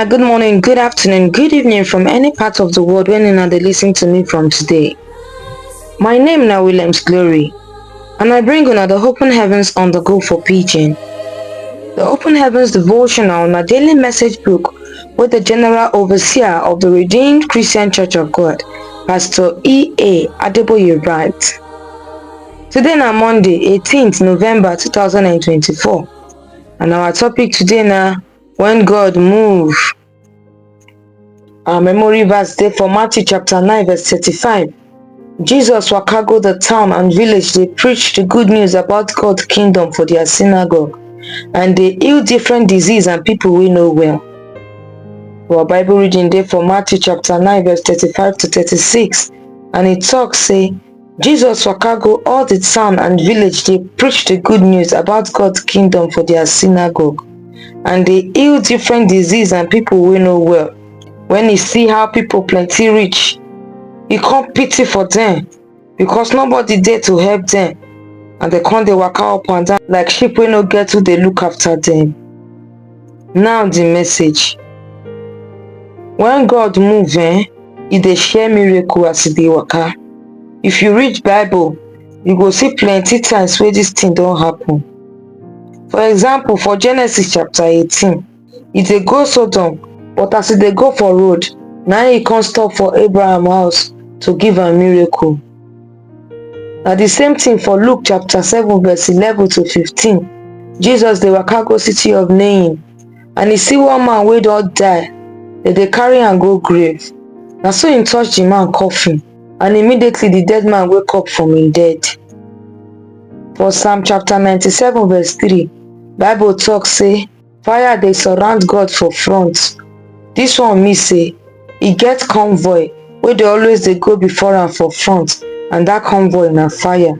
Good morning, good afternoon, good evening from any part of the world when they listen to me from today. My name now William's Glory, and I bring the open heavens on the go for Pidgin. The open heavens devotional on a daily message book with the general overseer of the Redeemed Christian Church of God, Pastor E.A. Adeboye writes. Today na Monday, 18th November 2024, and our topic today na when God move. Our memory verse dey for Matthew chapter 9 verse 35. Jesus waka go the town and village dey preach the good news about God's kingdom for their synagogue, and dey heal different disease and people wey no well. Our Bible reading dey for Matthew chapter 9 verse 35 to 36, and it talks say, Jesus waka go all the town and village dey preach the good news about God's kingdom for their synagogue, and dey heal different disease and people wey no well. When he see how people plenty reach, he come pity for them because nobody there to help them, and they come dey waka up and down like sheep wey no get who dey look after them. Now the message. When God move, he dey share miracle as he dey waka. If you read Bible, you go see plenty times where this thing don happen. For example, for Genesis chapter 18, he dey go Sodom, but as he dey go for road, na he come stop for Abraham house to give am miracle. Na the same thing for Luke chapter 7 verse 11 to 15. Jesus dey waka go city of Nain, and he see one man wey don die. Dem dey carry am go grave. Na so he touch the man coffin, and immediately the dead man wake up from him dead. For Psalm chapter 97 verse 3, Bible talk say, fire dey surround God for front. This one mean say, e get convoy wey dey always dey go before am for front, and that convoy na fire.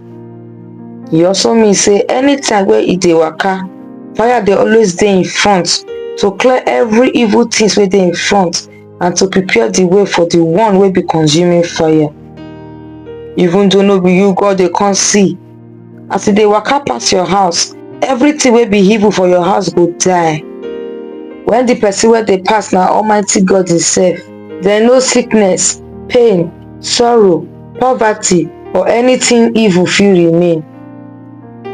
E also mean say anytime wey e dey waka, fire dey always dey in front to clear every evil things wey dey in front and to prepare the way for the one wey be consuming fire. Even though no be you God dey come see, as e dey waka pass your house, everything wey be evil for your house go die. When the person wey dey pass na Almighty God himself, there no sickness, pain, sorrow, poverty or anything evil fit remain.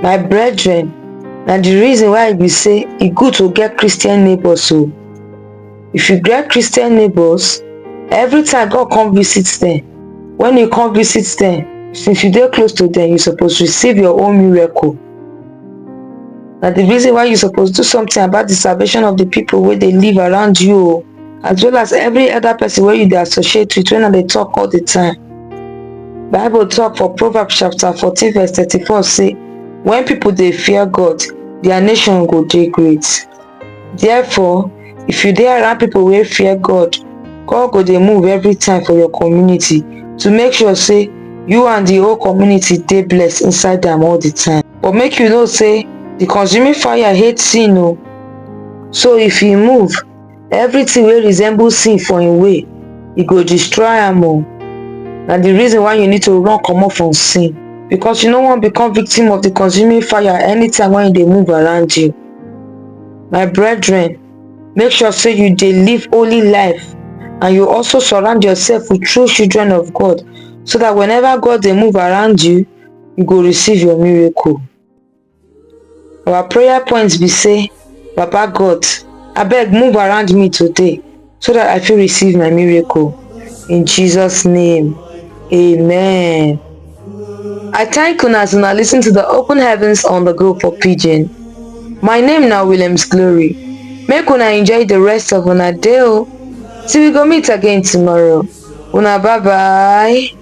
My brethren, na the reason why e be say e good to get Christian neighbors o. If you get Christian neighbors, every time God come visit them, when you come visit them, since you dey close to them, you suppose receive your own miracle. Na the reason why you suppose do something about the salvation of the people wey dey live around you, as well as every other person wey you dey associate with, when they talk all the time. Bible talk for Proverbs chapter 14 verse 34 say, when people dey fear God, their nation go dey great. Therefore, if you dey around people wey fear God, God go dey move every time for your community to make sure say you and the whole community dey blessed inside them all the time. But make you know say the consuming fire hate sin o. So if he move, everything wey resemble sin for him way, e go destroy am o. Na the reason why you need to run comot from sin, because you no wan become victim of the consuming fire anytime when they move around you. My brethren, make sure say you dey live holy life, and you also surround yourself with true children of God, so that whenever God dey move around you, you go receive your miracle. Our prayer points be say, Papa God, abeg move around me today so that I fit receive my miracle. In Jesus' name, amen. I thank una as una listen to the Open Heavens on the Go for Pidgin. My name now William's Glory. Make una enjoy the rest of una day o. Till we go meet again tomorrow. Una bye bye.